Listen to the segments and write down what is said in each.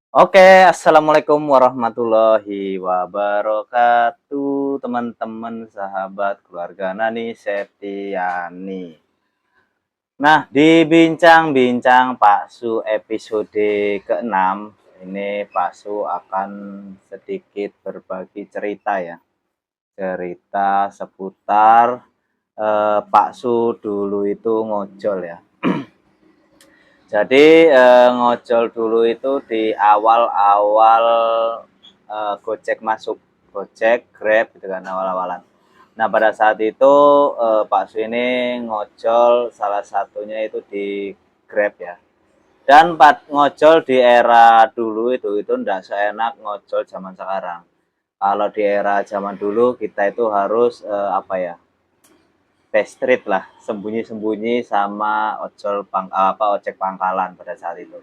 Oke, assalamualaikum warahmatullahi wabarakatuh, teman-teman, sahabat, keluarga Nani Setiani. Nah, di bincang-bincang Pak Su episode ke-6, ini Pak Su akan sedikit berbagi cerita ya. Cerita seputar Pak Su dulu itu ngojol ya. Jadi ngojol dulu itu di awal-awal Gojek masuk, Gojek, Grab gitu kan awal-awalan. Nah pada saat itu Pak Su ini ngojol salah satunya itu di Grab ya. Dan ngojol di era dulu itu ndak seenak ngojol zaman sekarang. Kalau di era zaman dulu kita itu harus apa ya, street lah, sembunyi-sembunyi sama ojek pangkalan pada saat itu.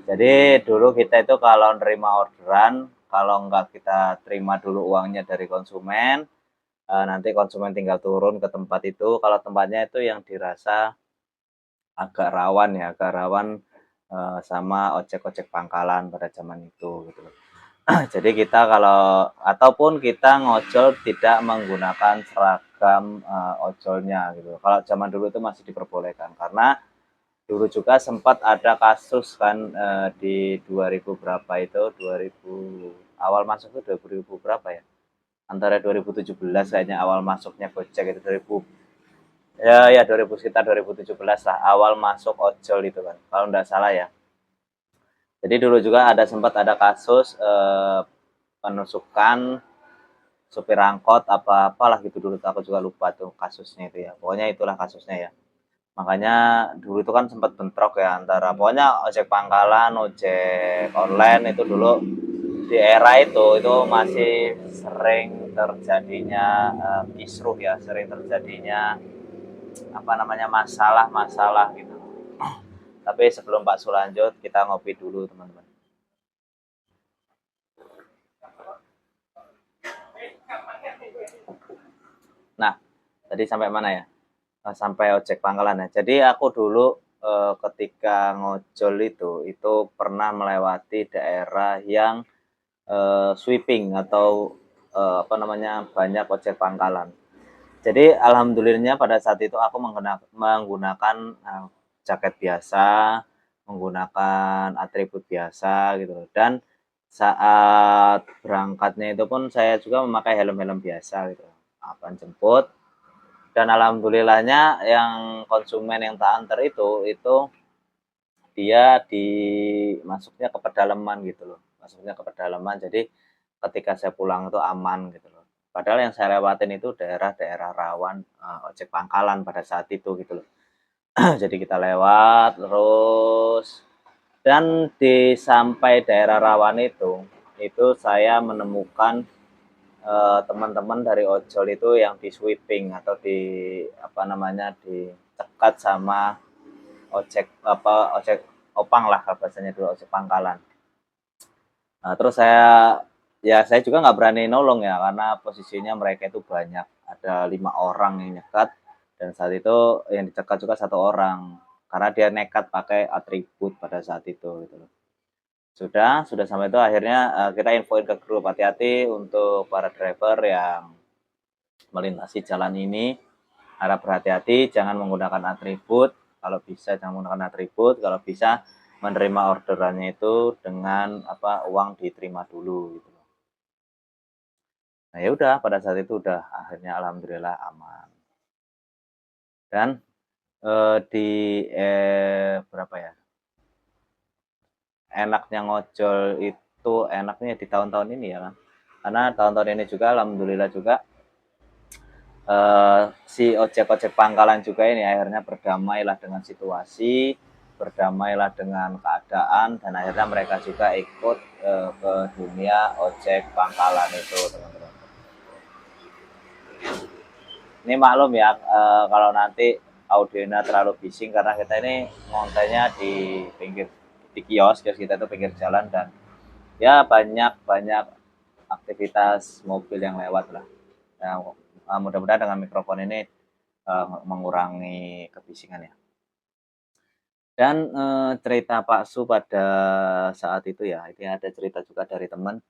Jadi dulu kita itu kalau nerima orderan, kalau nggak kita terima dulu uangnya dari konsumen, nanti konsumen tinggal turun ke tempat itu. Kalau tempatnya itu yang dirasa agak rawan ya, agak rawan sama ojek-ojek pangkalan pada zaman itu gitu loh. Jadi kita kalau ataupun kita ngojol tidak menggunakan seragam ojolnya gitu. Kalau zaman dulu itu masih diperbolehkan karena dulu juga sempat ada kasus kan di 2000 berapa itu 2000 awal masuk itu 2000 berapa ya, antara 2017 kayaknya awal masuknya Gojek itu 2000 ya 2000 sekitar 2017 lah awal masuk ojol itu kan kalau nggak salah ya. Jadi dulu juga sempat ada kasus penusukan supir angkot apa apalah gitu dulu, aku juga lupa tuh kasusnya itu ya, pokoknya itulah kasusnya ya. Makanya dulu itu kan sempat bentrok ya antara pokoknya ojek pangkalan, ojek online itu dulu di era itu masih sering terjadinya kisruh ya, sering terjadinya apa namanya masalah-masalah gitu. Tapi sebelum Pak Su lanjut, kita ngopi dulu teman-teman. Nah, tadi sampai mana ya? Sampai ojek pangkalan ya. Jadi aku dulu ketika ngojol itu pernah melewati daerah yang sweeping atau apa namanya banyak ojek pangkalan. Jadi alhamdulillahnya pada saat itu aku menggunakan jaket biasa, menggunakan atribut biasa gitu loh. Dan saat berangkatnya itu pun saya juga memakai helm-helm biasa gitu. Akan jemput dan alhamdulillahnya yang konsumen yang tak antar itu dia masuknya ke pedalaman gitu loh, masuknya ke pedalaman, jadi ketika saya pulang itu aman gitu loh. Padahal yang saya lewatin itu daerah-daerah rawan ojek pangkalan pada saat itu gitu loh. Jadi kita lewat terus dan sampai daerah rawan itu saya menemukan teman-teman dari ojol itu yang di sweeping atau di apa namanya dicekat sama ojek opang lah bahasanya dulu, ojek pangkalan. Nah, terus saya juga nggak berani nolong ya karena posisinya mereka itu banyak, ada 5 orang yang nyekat dan saat itu yang dicekat juga 1 orang karena dia nekat pakai atribut pada saat itu gitu loh. Sudah sampai itu akhirnya kita infoin ke grup, hati-hati untuk para driver yang melintasi jalan ini, harap berhati-hati, jangan menggunakan atribut, kalau bisa jangan menggunakan atribut, kalau bisa menerima orderannya itu dengan uang diterima dulu gitu. Nah ya udah pada saat itu udah akhirnya alhamdulillah aman. Dan di berapa ya? Enaknya ngojol itu enaknya di tahun-tahun ini ya kan. Karena tahun-tahun ini juga alhamdulillah juga si ojek-ojek pangkalan juga ini akhirnya berdamailah dengan situasi, berdamailah dengan keadaan, dan akhirnya mereka juga ikut ke dunia ojek pangkalan itu teman-teman. Ini maklum ya kalau nanti audionya terlalu bising karena kita ini ngontenya di pinggir di kios kita itu pinggir jalan dan ya banyak aktivitas mobil yang lewat lah. Nah, mudah-mudahan dengan mikrofon ini mengurangi kebisingan ya. Dan cerita Pak Su pada saat itu ya, ini ada cerita juga dari teman.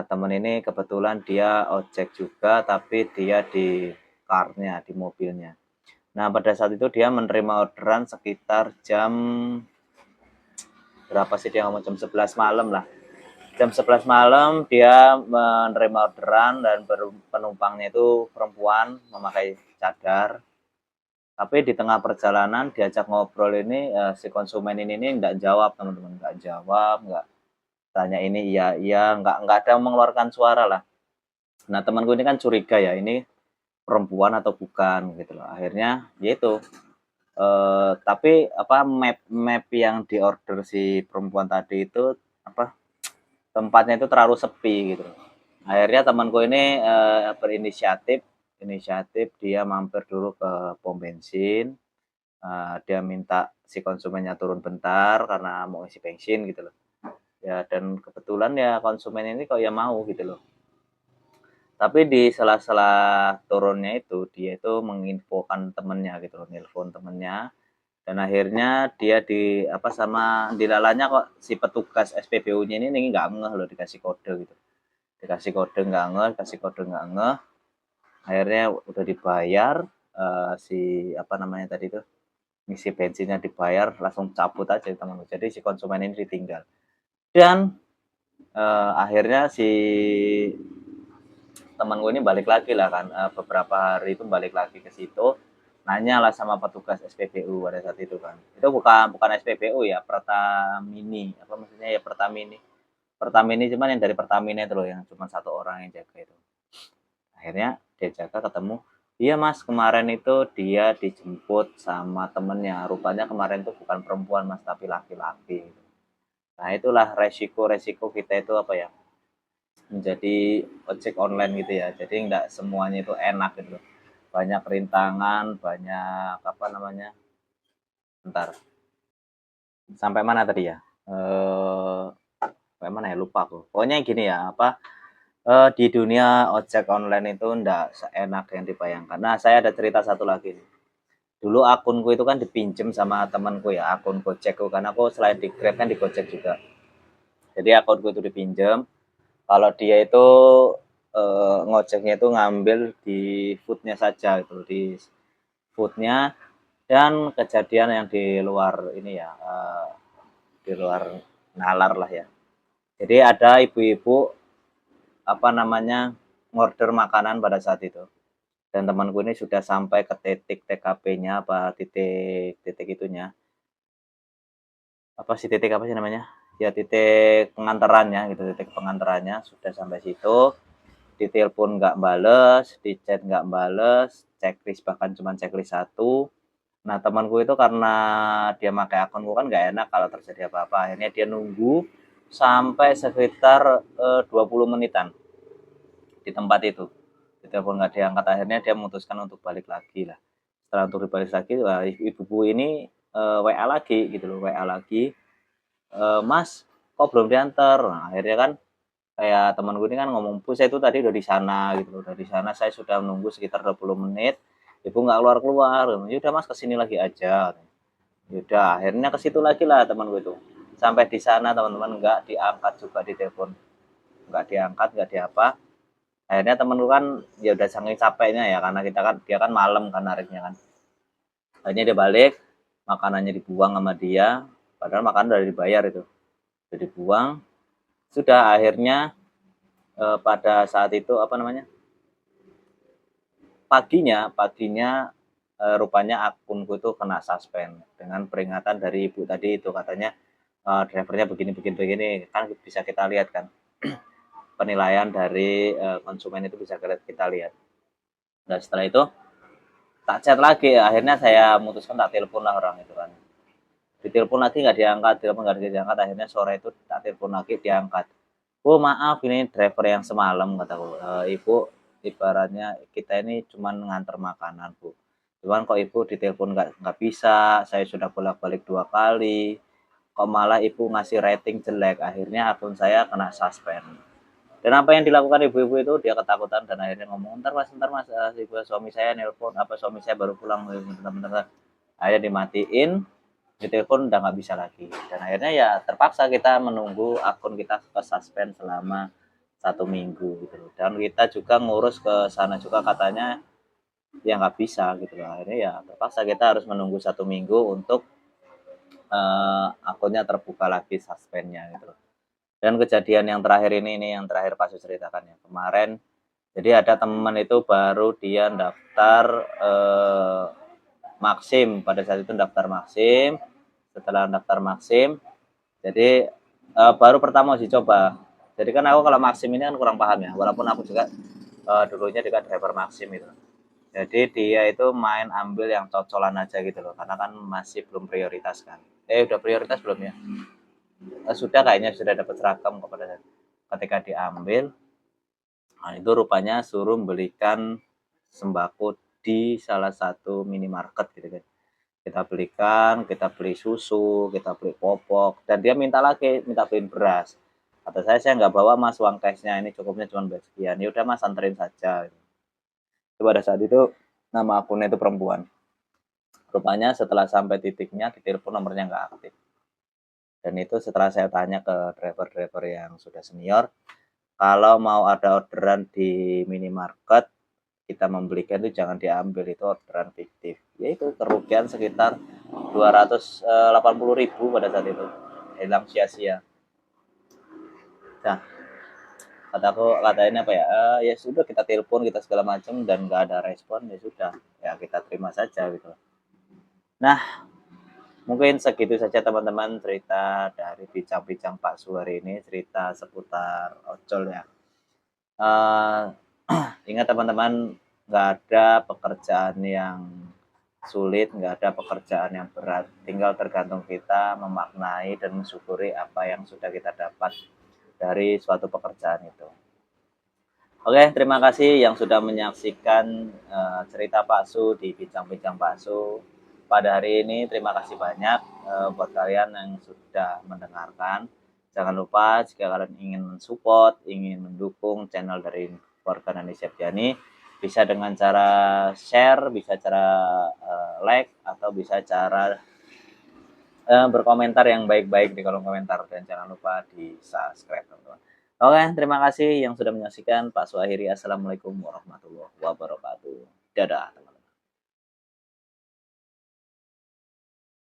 Temen ini kebetulan dia ojek juga, tapi dia di car-nya, di mobilnya. Nah, pada saat itu dia menerima orderan sekitar jam berapa sih, dia ngomong jam 11 malam lah. Jam 11 malam dia menerima orderan dan penumpangnya itu perempuan memakai cadar. Tapi di tengah perjalanan diajak ngobrol ini, si konsumen ini nggak jawab teman-teman, nggak jawab, nggak tanya ini iya iya, nggak ada mengeluarkan suara lah. Nah, temanku ini kan curiga ya, ini perempuan atau bukan gitu loh. Akhirnya ya itu, tapi apa, map map yang diorder si perempuan tadi itu apa, tempatnya itu terlalu sepi gitu loh. Akhirnya temanku ini berinisiatif inisiatif dia mampir dulu ke pom bensin. Dia minta si konsumennya turun bentar karena mau isi bensin gitu loh. Ya, dan kebetulan ya konsumen ini kok ya mau gitu loh. Tapi di sela-sela turunnya itu dia itu menginfokan temennya gitu loh, nelpon temennya, dan akhirnya dia di apa sama dilalanya kok si petugas SPBU-nya ini nggak ngeh loh, dikasih kode gitu. Dikasih kode nggak ngeh, dikasih kode nggak ngeh. Akhirnya udah dibayar, si apa namanya tadi itu, ngisi bensinnya dibayar, langsung cabut aja teman. Jadi si konsumen ini ditinggal. Dan akhirnya si teman gue ini balik lagi lah kan, beberapa hari itu balik lagi ke situ, nanya lah sama petugas SPBU pada saat itu kan. Itu bukan bukan SPBU ya, Pertamini, apa maksudnya ya, Pertamini. Pertamini cuman yang dari Pertamina itu loh, yang cuma satu orang yang jaga itu. Akhirnya dia jaga, ketemu, iya mas, kemarin itu dia dijemput sama temennya, rupanya kemarin itu bukan perempuan mas, tapi laki-laki. Nah, itulah resiko-resiko kita itu apa ya, menjadi ojek online gitu ya. Jadi nggak semuanya itu enak gitu loh. Banyak rintangan, banyak apa namanya? Bentar. Sampai mana tadi ya? Sampai mana ya? Lupa aku. Pokoknya gini ya, apa, di dunia ojek online itu nggak seenak yang dibayangkan. Nah, saya ada cerita satu lagi nih. Dulu akunku itu kan dipinjem sama temanku ya, akun Gojekku, karena aku selain di Grab kan di Gojek juga. Jadi akunku itu dipinjem. Kalau dia itu ngojeknya itu ngambil di foodnya saja gitu, di foodnya, dan kejadian yang di luar ini ya, di luar nalar lah ya. Jadi ada ibu-ibu apa namanya, ngorder makanan pada saat itu, dan temanku ini sudah sampai ke titik TKP-nya, apa titik titik itunya, apa sih, titik apa sih namanya, ya titik pengantarannya gitu, titik pengantarannya sudah sampai situ. Ditelepon nggak bales, di chat nggak bales, checklist bahkan cuma checklist satu. Nah, temanku itu karena dia pakai akunku kan nggak enak kalau terjadi apa-apa, akhirnya dia nunggu sampai sekitar 20 menitan di tempat itu. Ditelepon nggak diangkat, akhirnya dia memutuskan untuk balik lagi lah. Setelah untuk dibalik lagi, wah, ibu-ibu ini WA lagi gitu loh, WA lagi, mas kok belum diantar. Nah, akhirnya kan kayak teman gue ini kan ngomong, bu saya itu tadi udah di sana gitu loh, udah di sana, saya sudah menunggu sekitar 20 menit, ibu nggak keluar-keluar. Ya udah mas, kesini lagi aja. Ya udah, akhirnya ke situ lagi lah teman gue itu. Sampai di sana teman-teman, nggak diangkat juga di telepon, nggak diangkat, nggak diapa. Akhirnya temen gue kan ya udah saking capeknya ya, karena kita kan, dia kan malam kan nariknya kan. Akhirnya dia balik, makanannya dibuang sama dia, padahal makanan udah dibayar itu, udah dibuang. Sudah, akhirnya pada saat itu apa namanya, paginya rupanya akunku itu kena suspend dengan peringatan dari ibu tadi itu, katanya drivernya begini begini begini, kan bisa kita lihat kan, penilaian dari konsumen itu bisa kita lihat. Dan setelah itu tak chat lagi, akhirnya saya memutuskan tak telepon lah orang itu kan. Ditelepon lagi nggak diangkat, telepon nggak diangkat, akhirnya sore itu tak telepon lagi, diangkat. Bu maaf, ini driver yang semalam kataku. Ibu, ibaratnya kita ini cuma nganter makanan bu, cuman kok ibu ditelepon nggak bisa, saya sudah bolak-balik 2 kali, kok malah ibu ngasih rating jelek, akhirnya akun saya kena suspend. Dan apa yang dilakukan ibu-ibu itu, dia ketakutan dan akhirnya ngomong, ntar mas, suami saya nelpon, apa suami saya baru pulang, bentar bentar. Akhirnya dimatiin, ditelepon udah nggak bisa lagi, dan akhirnya ya terpaksa kita menunggu akun kita ke suspend selama 1 minggu gitu loh. Dan kita juga ngurus ke sana juga katanya ya nggak bisa gitu loh. Akhirnya ya terpaksa kita harus menunggu 1 minggu untuk akunnya terbuka lagi suspendnya gitu loh. Dan kejadian yang terakhir ini yang terakhir Pak Su ceritakan ya kemarin. Jadi ada teman itu baru dia daftar Maxim, pada saat itu daftar Maxim. Setelah daftar Maxim, jadi baru pertama uji coba. Jadi kan aku kalau Maxim ini kan kurang paham ya, walaupun aku juga dulunya juga driver Maxim itu. Jadi dia itu main ambil yang cocolan aja gitu loh, karena kan masih belum prioritas kan. Udah prioritas belum ya? Sudah kayaknya sudah dapat seragam kepada ketika diambil. Nah, itu rupanya suruh belikan sembako di salah satu minimarket gitu kan. Kita belikan, kita beli susu, kita beli popok, dan dia minta lagi, minta beliin beras. Kata saya nggak bawa mas uang cashnya, ini cukupnya cuma sekian. Ya udah mas anterin saja. Pada saat itu nama akunnya itu perempuan. Rupanya setelah sampai titiknya, ditelepon nomornya nggak aktif. Dan itu setelah saya tanya ke driver-driver yang sudah senior, kalau mau ada orderan di minimarket, kita membelikan itu jangan diambil, itu orderan fiktif. Yaitu kerugian sekitar 280.000 pada saat itu. Hilang sia-sia. Nah, katainnya apa ya? Ya sudah kita telepon kita segala macam dan nggak ada respon, ya sudah. Ya kita terima saja gitu. Nah, mungkin segitu saja teman-teman cerita dari bincang-bincang Pak Su hari ini, cerita seputar ojol ya. Ingat teman-teman, nggak ada pekerjaan yang sulit, nggak ada pekerjaan yang berat. Tinggal tergantung kita memaknai dan mensyukuri apa yang sudah kita dapat dari suatu pekerjaan itu. Oke, terima kasih yang sudah menyaksikan cerita Pak Su di Bincang-Bincang Pak Su pada hari ini. Terima kasih banyak buat kalian yang sudah mendengarkan. Jangan lupa jika kalian ingin mensupport, ingin mendukung channel dari Keluarga Nani Septiani, bisa dengan cara share, bisa cara like, atau bisa cara berkomentar yang baik-baik di kolom komentar, dan jangan lupa di subscribe teman-teman. Oke, terima kasih yang sudah menyaksikan. Pak Suahiri, assalamualaikum warahmatullahi wabarakatuh. Dadah teman-teman.